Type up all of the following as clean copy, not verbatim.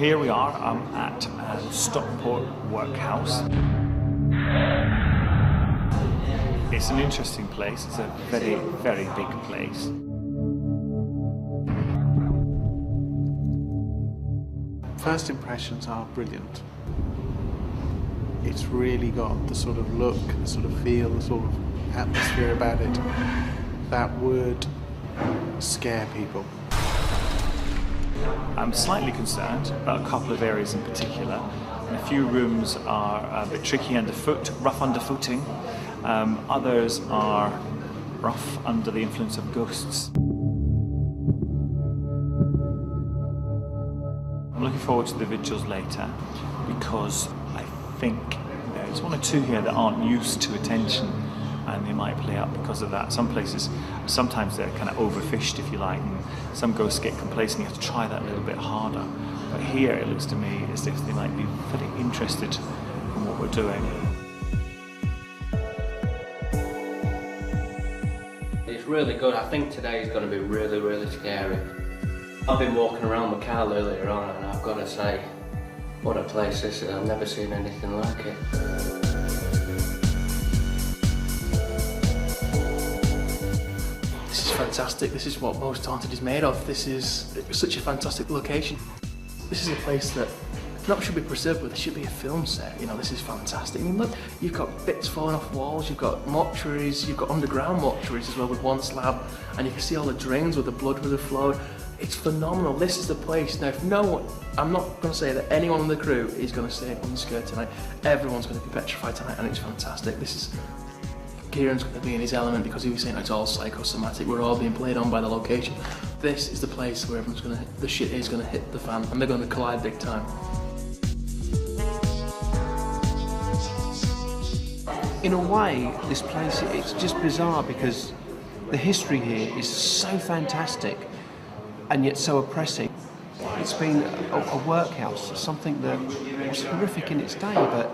here we are at Stockport Workhouse. It's an interesting place. It's a very, very big place. First impressions are brilliant. It's really got the sort of look, the sort of feel, the sort of atmosphere about it that would scare people. I'm slightly concerned about a couple of areas in particular. A few rooms are a bit tricky underfoot, rough underfooting. Others are rough under the influence of ghosts. I'm looking forward to the vigils later because I think there's one or two here that aren't used to attention and they might play up because of that. Some places, sometimes they're kind of overfished, if you like, and some ghosts get complacent. You have to try that a little bit harder. But here it looks to me as if they might be very interested in what we're doing. It's really good. I think today is going to be really, really scary. I've been walking around with Carl earlier on and I've got to say, what a place this is. I've never seen anything like it. This is fantastic. This is what Most Haunted is made of. This is such a fantastic location. This is a place that not should be preserved, but there should be a film set. You know, this is fantastic. I mean, look, you've got bits falling off walls, you've got mortuaries, you've got underground mortuaries as well with one slab, and you can see all the drains where the blood would have flowed. It's phenomenal. This is the place. Now, if no one, I'm not going to say that anyone on the crew is going to stay unscared tonight. Everyone's going to be petrified tonight, and it's fantastic. This is, Kieran's going to be in his element because he was saying it's all psychosomatic. We're all being played on by the location. This is the place where everyone's going to, the shit is going to hit the fan, and they're going to collide big time. In a way, this place, it's just bizarre because the history here is so fantastic and yet so oppressive. It's been a workhouse, something that was horrific in its day, but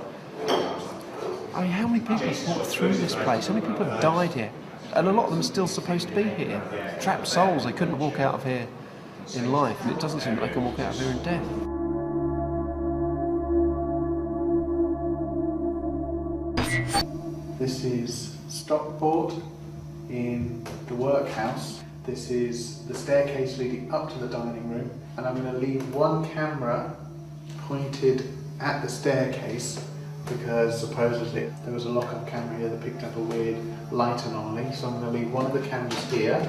I mean, how many people have walked through this place? How many people have died here? And a lot of them are still supposed to be here. Trapped souls, they couldn't walk out of here in life, and it doesn't seem like they can walk out of here in death. This is Stockport in the workhouse. This is the staircase leading up to the dining room, and I'm going to leave one camera pointed at the staircase because supposedly there was a lock-up camera here that picked up a weird light anomaly, so I'm going to leave one of the cameras here.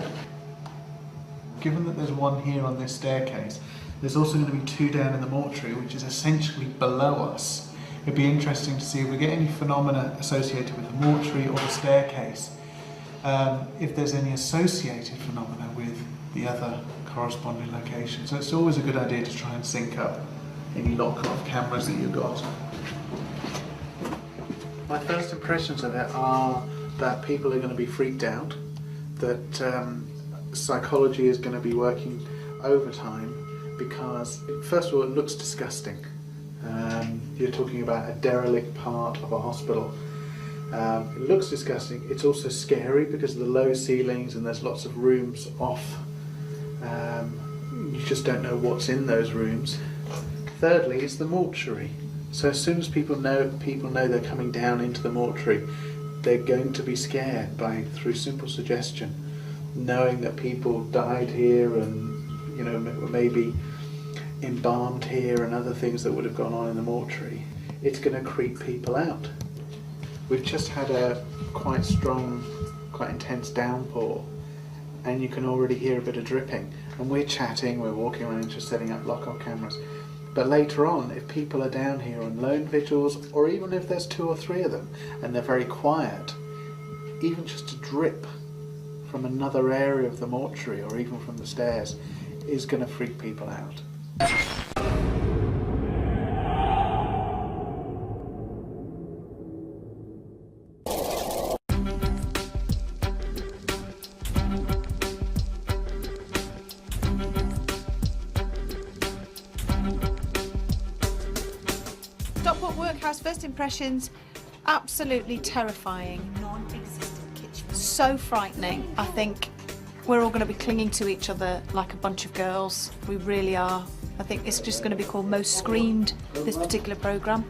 Given that there's one here on this staircase, there's also going to be two down in the mortuary, which is essentially below us. It'd be interesting to see if we get any phenomena associated with the mortuary or the staircase, if there's any associated phenomena with the other corresponding locations. So it's always a good idea to try and sync up any lock-off cameras that you've got. My first impressions of it are that people are going to be freaked out, that psychology is going to be working overtime because, first of all, it looks disgusting. You're talking about a derelict part of a hospital. It looks disgusting. It's also scary because of the low ceilings and there's lots of rooms off. You just don't know what's in those rooms. Thirdly, it's the mortuary. So as soon as people know they're coming down into the mortuary, they're going to be scared through simple suggestion, knowing that people died here and, you know, maybe embalmed here and other things that would have gone on in the mortuary. It's going to creep people out. We've just had a quite strong, quite intense downpour, and you can already hear a bit of dripping, and we're chatting, we're walking around just setting up lock-off cameras. But later on, if people are down here on lone vigils, or even if there's 2 or 3 of them and they're very quiet, even just a drip from another area of the mortuary or even from the stairs is going to freak people out. Stockport Workhouse, first impressions, absolutely terrifying. Non-existent kitchen. So frightening. I think We're all going to be clinging to each other like a bunch of girls. We really are. I think it's just going to be called Most Screamed, this particular programme.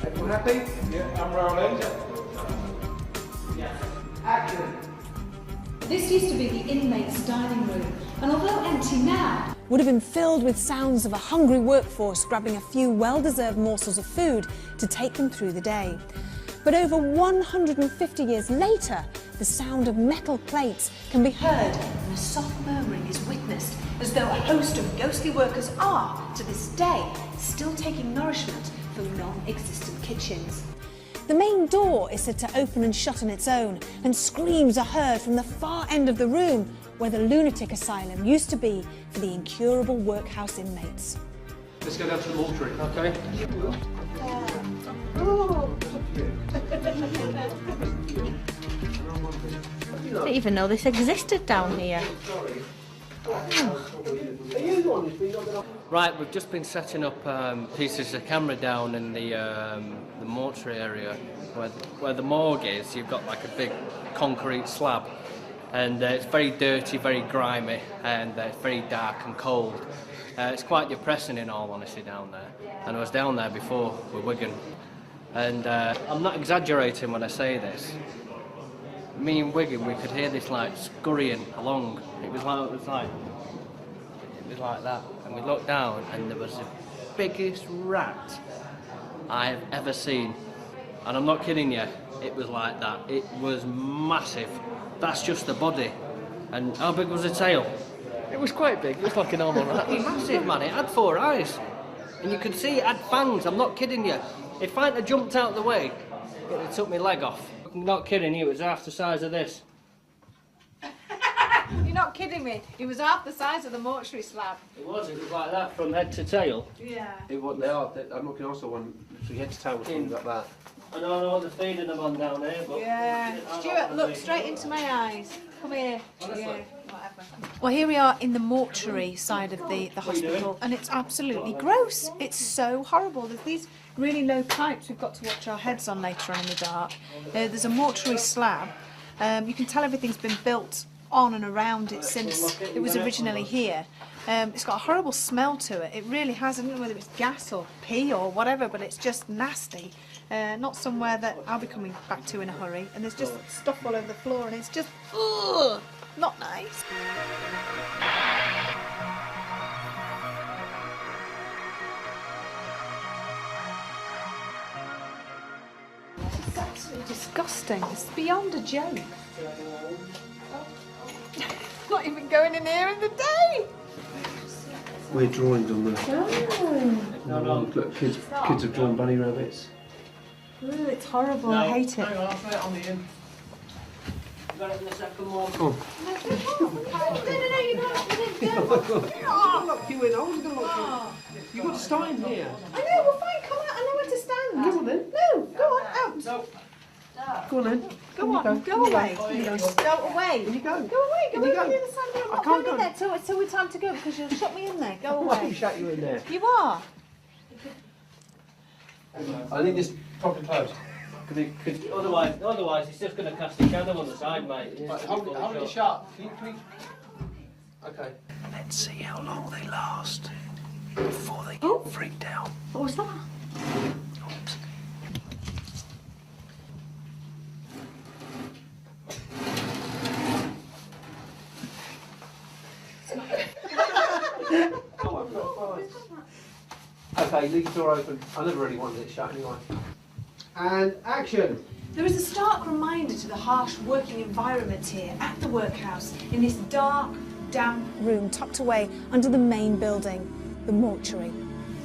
Everyone happy? Yeah, I'm rolling. Action. This used to be the inmates' dining room, and although empty now, would have been filled with sounds of a hungry workforce grabbing a few well-deserved morsels of food to take them through the day. But over 150 years later, the sound of metal plates can be heard and a soft murmuring is witnessed, as though a host of ghostly workers are, to this day, still taking nourishment from non-existent kitchens. The main door is said to open and shut on its own, and screams are heard from the far end of the room where the lunatic asylum used to be for the incurable workhouse inmates. Let's go down to the mortuary. Okay. I didn't even know this existed down here. Right, we've just been setting up pieces of camera down in the mortuary area where the morgue is. You've got like a big concrete slab, and it's very dirty, very grimy, and it's very dark and cold. It's quite depressing, in all honesty, down there. And I was down there before with Wigan, and I'm not exaggerating when I say this. Me and Wigan, we could hear this like scurrying along. It was like that, and we looked down, and there was the biggest rat I've ever seen, and I'm not kidding you. It was like that. It was massive. That's just the body. And how big was the tail? It was quite big. It was like a normal rat. It was massive, man. It had 4 eyes, and you could see it had fangs. I'm not kidding you. If I'd have jumped out the way, it would have took my leg off. I'm not kidding you. It was half the size of this. You're not kidding me. It was half the size of the mortuary slab. It was like that from head to tail. Yeah. They are. I'm looking also one from head to tail or something like that. I don't know what they're feeding them on down here, but... Yeah. Stuart, look straight into my eyes. Come here. Yeah, whatever. Well, here we are in the mortuary side of the hospital, and it's absolutely gross. It's so horrible. There's these really low pipes we've got to watch our heads on later on in the dark. There's a mortuary slab. You can tell everything's been built on and around it since it was originally here. It's got a horrible smell to it. It really has. I don't know whether it's gas or pee or whatever, but it's just nasty. Not somewhere that I'll be coming back to in a hurry. And there's just stuff all over the floor, and it's just, ugh, not nice. It's absolutely disgusting. It's beyond a joke. Not even going in here in the day. Weird drawings on the. Oh. Look, kids have drawn bunny rabbits. Ooh, it's horrible. I hate it. Hang on, I'll try it on the end. You got it in the second one. Come on. No, you're not. I'll lock you in. I wasn't going to lock you in. You've got to start in here. I know, well fine, come out, I know where to stand. Come on then. No, go on, out. No. Go on then. Go on, go away. Go away. In you go. Go away, In you go go. over to the other side. I'm I not can't going in go. there till we're time to go because you'll shut me in there. Go I'll away. shut you in there. You are. I think this properly closed. Otherwise, it's just going to cast a shadow on the side, mate. Right, hold it sharp. Can you... Okay. Let's see how long they last before they get freaked out. What was that? Oops. Okay, leave the door open. I never really wanted it shut anyway. And action! There is a stark reminder to the harsh working environment here at the workhouse in this dark, damp room tucked away under the main building, the mortuary.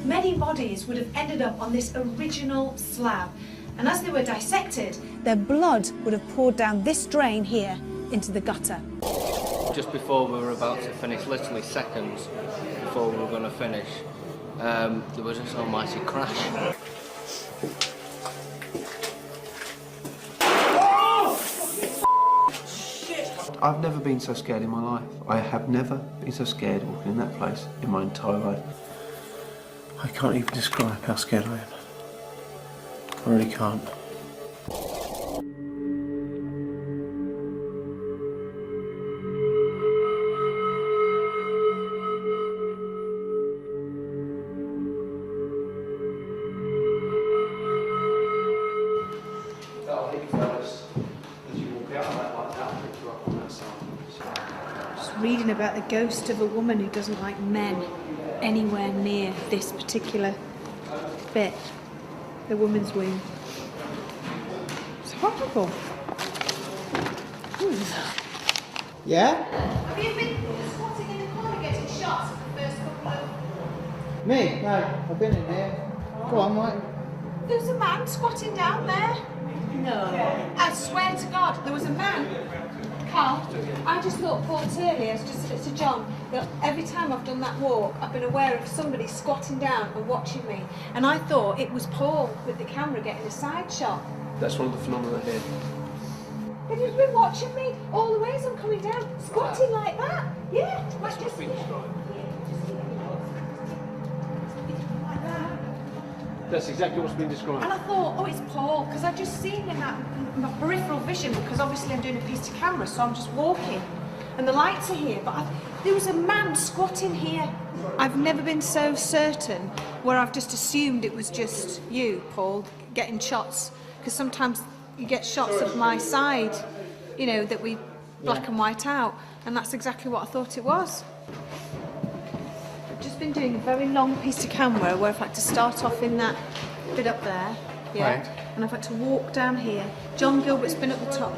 Many bodies would have ended up on this original slab, and as they were dissected, their blood would have poured down this drain here into the gutter. Just before we were about to finish, literally seconds before we were going to finish, there was this almighty crash. I've never been so scared in my life. I have never been so scared walking in that place in my entire life. I can't even describe how scared I am. I really can't. reading about the ghost of a woman who doesn't like men anywhere near this particular bit, the woman's womb. It's horrible. Yeah? Have you been squatting in the corner getting shots at the first couple of... Me? No, I've been in there. Go on, Mike. There was a man squatting down there. No. I swear to God, there was a man. Carl, I just thought Paul Turley, I was just said it to John, that every time I've done that walk, I've been aware of somebody squatting down and watching me. And I thought it was Paul with the camera getting a side shot. That's one of the phenomena here. But he's been watching me all the way as I'm coming down, squatting like that. Yeah, like just... That's exactly what's been described. And I thought, oh, it's Paul, because I'd just seen him in my peripheral vision, because obviously I'm doing a piece to camera, so I'm just walking. And the lights are here, but there was a man squatting here. I've never been so certain where I've just assumed it was just you, Paul, getting shots, because sometimes you get shots of my side, you know, that we black and white out, and that's exactly what I thought it was. I've just been doing a very long piece to camera where I've had to start off in that bit up there, yeah, Right. and I've had to walk down here. John Gilbert's been at the top.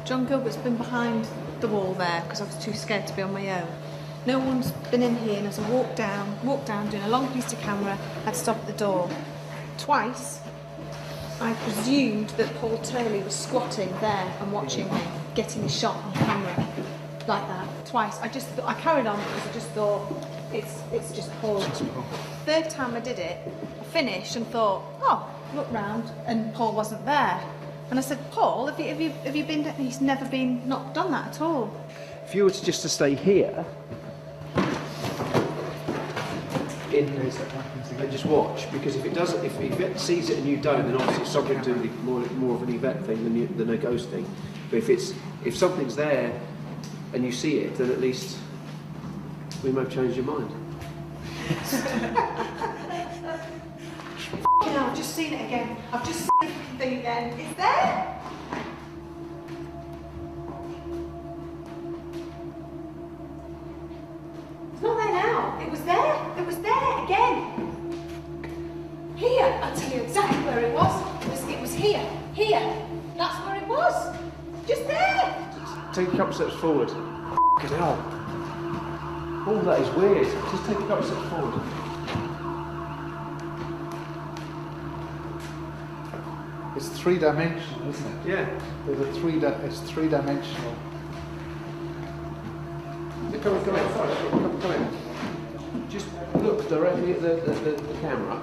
John Gilbert's been behind the wall there because I was too scared to be on my own. No one's been in here, and as I walked down, doing a long piece to camera, I had to stop at the door. Twice, I presumed that Paul Turley was squatting there and watching me, getting a shot on camera, like that. Twice. I carried on because I just thought, it's just Paul. Third time I did it, I finished and thought, oh, look round, and Paul wasn't there. And I said, Paul, have you been? He's never been, not done that at all. If you were to stay here, and just watch, because if it doesn't, if it sees it and you don't, then obviously it's something to do more of an event thing than a ghost thing. But if something's there and you see it, then at least we might have changed your mind. You know, I've just seen it again. I've just seen the thing again. It's there. It's not there now. It was there. It was there again. Here. I'll tell you exactly where it was. It was here. Here. That's where it was. Just there. Take a couple steps forward. Fucking hell. All that is weird. Just take a couple steps forward. It's three-dimensional, isn't it? Yeah. There's it's three-dimensional. Come in. Just look directly at the camera,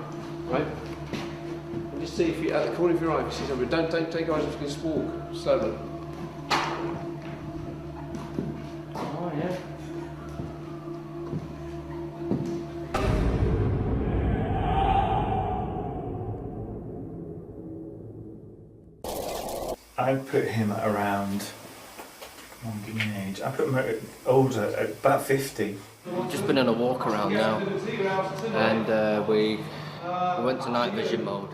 right? And just see if you, at the corner of your eye, if you see something. Don't take your eyes off, just walk slowly. Oh, yeah. I put him at around, come on, give me an age. I put him at older, at about 50. We've just been on a walk around now, and we went to night vision mode,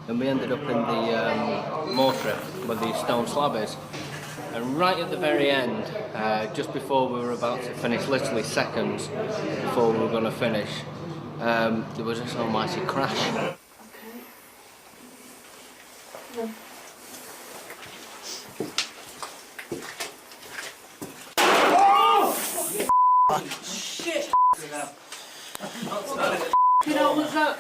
and we ended up in the mortuary where the stone slab is. And right at the very end, just before we were about to finish, literally seconds before we were going to finish, there was this almighty crash. Shit! You know, was that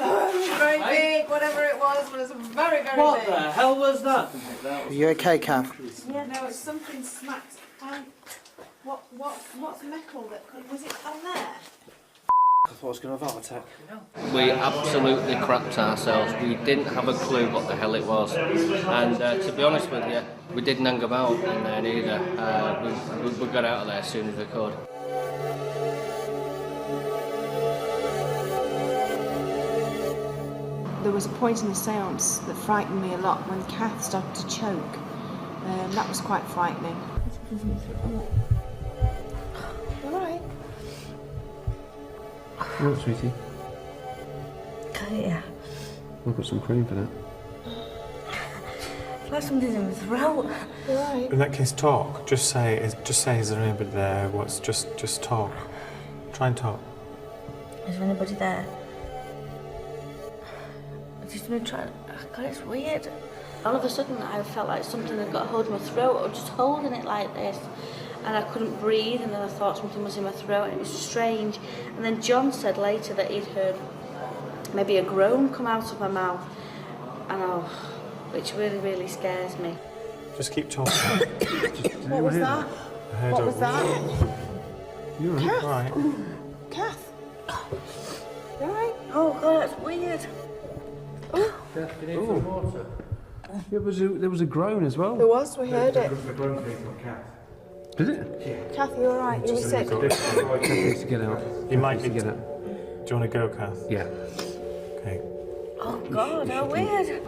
very big, whatever it was very, very What big. the hell was that? Are you okay, Kath? Yeah, no, it's something smacked. What's metal that was it on there? I thought I was going to have a heart attack. We absolutely crapped ourselves. We didn't have a clue what the hell it was. And to be honest with you, we didn't hang about in there either. We got out of there as soon as we could. There was a point in the seance that frightened me a lot when Kath started to choke. That was quite frightening. Alright. What, sweetie? Yeah. I've got some cream for that. It's like something's in my throat. Right. In that case, talk. Just say, is there anybody there? Just talk. Try and talk. Is there anybody there? I've just been trying. God, it's weird. All of a sudden, I felt like something had got hold of my throat. I was just holding it like this, and I couldn't breathe. And then I thought something was in my throat, and it was strange. And then John said later that he'd heard maybe a groan come out of my mouth, and which really, really scares me. Just keep talking. What was that? What was that? You're right. Kath? You alright? Oh God, that's weird. Kath, you need some water? There was a groan as well. There was, we heard it. Did it? Kath, you alright? You were sick? Needs to get out. You might need get to. out. Do you want to go, Kath? Yeah. Okay. Oh God, how weird.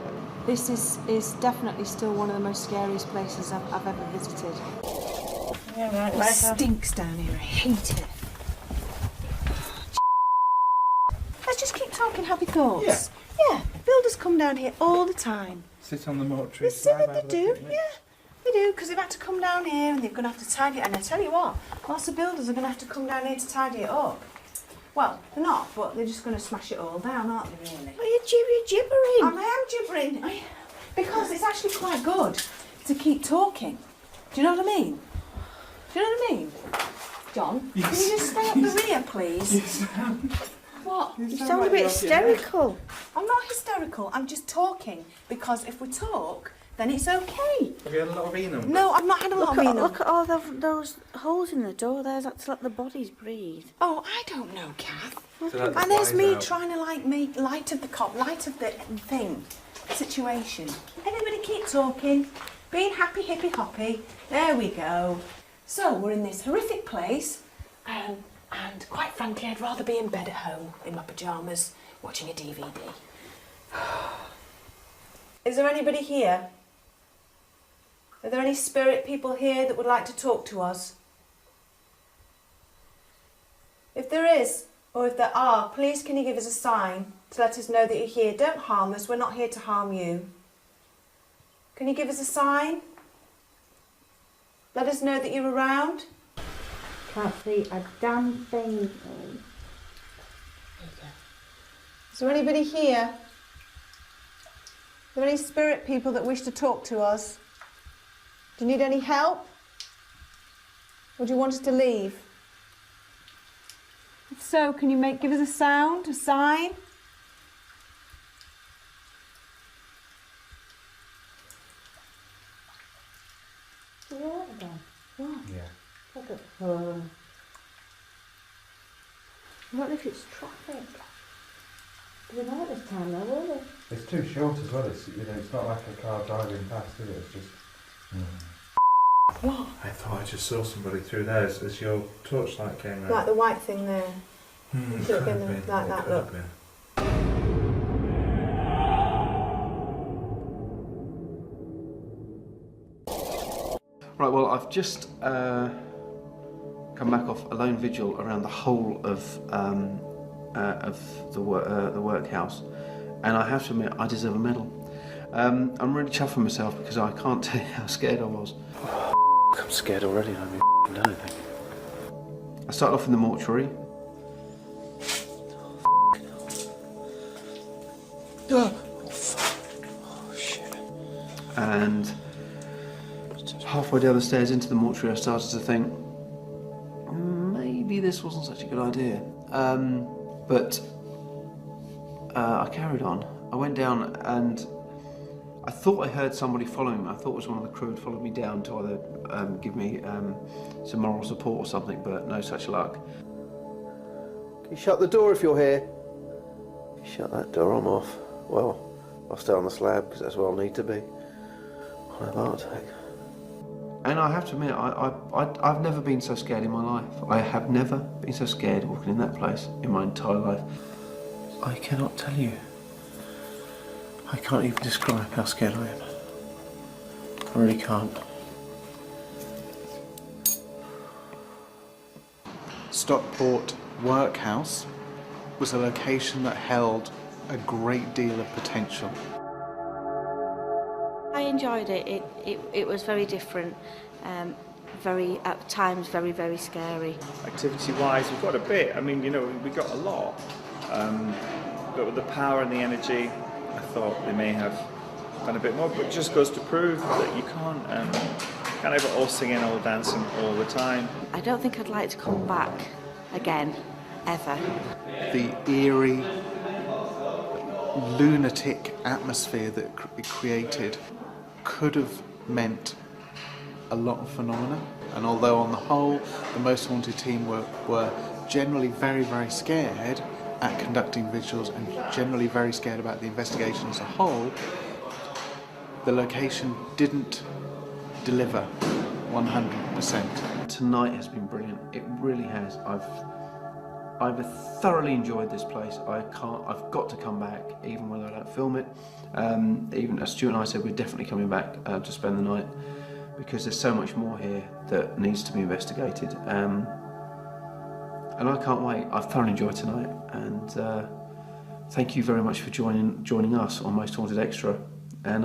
This is definitely still one of the most scariest places I've ever visited. Yeah, right, It stinks down here, I hate it. Let's just keep talking happy thoughts. Yeah, builders come down here all the time. Sit on the mortuary. They do, yeah. They do, because they've had to come down here and they're going to have to tidy it. And I tell you what, lots of builders are going to have to come down here to tidy it up. Well, they're not, but they're just going to smash it all down, aren't they, really? Are you gibbering? I am gibbering. Because it's actually quite good to keep talking. Do you know what I mean? Do you know what I mean? John, Yes. can you just stay up the rear, please? Yes, What? You sound a bit hysterical. I'm not hysterical, I'm just talking. Because if we talk, then it's okay. Have you had a lot of Enum? No, I've not had a lot of Enum. Look at all those holes in the door there. That's to let the bodies breathe. Oh, I don't know, Kath. So let the And there's flies me out. trying to make light of the light of the thing, situation. Everybody keep talking, being happy, hippy hoppy. There we go. So we're in this horrific place, and quite frankly, I'd rather be in bed at home in my pyjamas watching a DVD. Is there anybody here? Are there any spirit people here that would like to talk to us? If there is, or if there are, please can you give us a sign to let us know that you're here. Don't harm us, we're not here to harm you. Can you give us a sign? Let us know that you're around. Can't see a damn thing. Is there anybody here? Are there any spirit people that wish to talk to us? Do you need any help? Or do you want us to leave? If so, can you give us a sound, a sign? What then? What? Yeah. Look at her. I wonder if it's traffic. They know at this time though, will they? It's too short as well. It's not like a car driving past, is it? It's just. What? I thought I just saw somebody through there as your torchlight came round. Like the white thing there. It Could have could been have been. like It that, could look. have been. Right, well, I've just come back off a lone vigil around the whole of the workhouse, and I have to admit, I deserve a medal. I'm really chuffing myself because I can't tell you how scared I was. I'm scared already. I haven't even done anything. I started off in the mortuary. And halfway down the stairs into the mortuary, I started to think, maybe this wasn't such a good idea. But I carried on. I went down and I thought I heard somebody following me. I thought it was one of the crew had followed me down to either give me some moral support or something, but no such luck. Can you shut the door if you're here? Shut that door, I'm off. Well, I'll stay on the slab because that's where I'll need to be. I'll have a heart attack. And I have to admit, I've never been so scared in my life. I have never been so scared walking in that place in my entire life. I cannot tell you. I can't even describe how scared I am. I really can't. Stockport Workhouse was a location that held a great deal of potential. I enjoyed it. It was very different, very at times very scary. Activity-wise, we've got a bit. I mean, you know, we got a lot, but with the power and the energy, I thought they may have done a bit more. But it just goes to prove that you can't have it all singing, all dancing, all the time. I don't think I'd like to come back again, ever. The eerie, lunatic atmosphere that it created could have meant a lot of phenomena. And although on the whole the Most Haunted team were generally very scared at conducting vigils and generally very scared about the investigation as a whole, the location didn't deliver 100%. Tonight has been brilliant. It really has. I've thoroughly enjoyed this place. I've got to come back, even when I don't film it. Even as Stuart and I said, we're definitely coming back to spend the night, because there's so much more here that needs to be investigated. And I can't wait. I've thoroughly enjoyed tonight, and thank you very much for joining us on Most Haunted Extra. And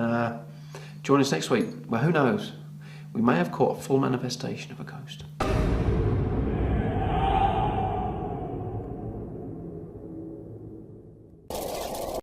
join us next week, where who knows, we may have caught a full manifestation of a ghost.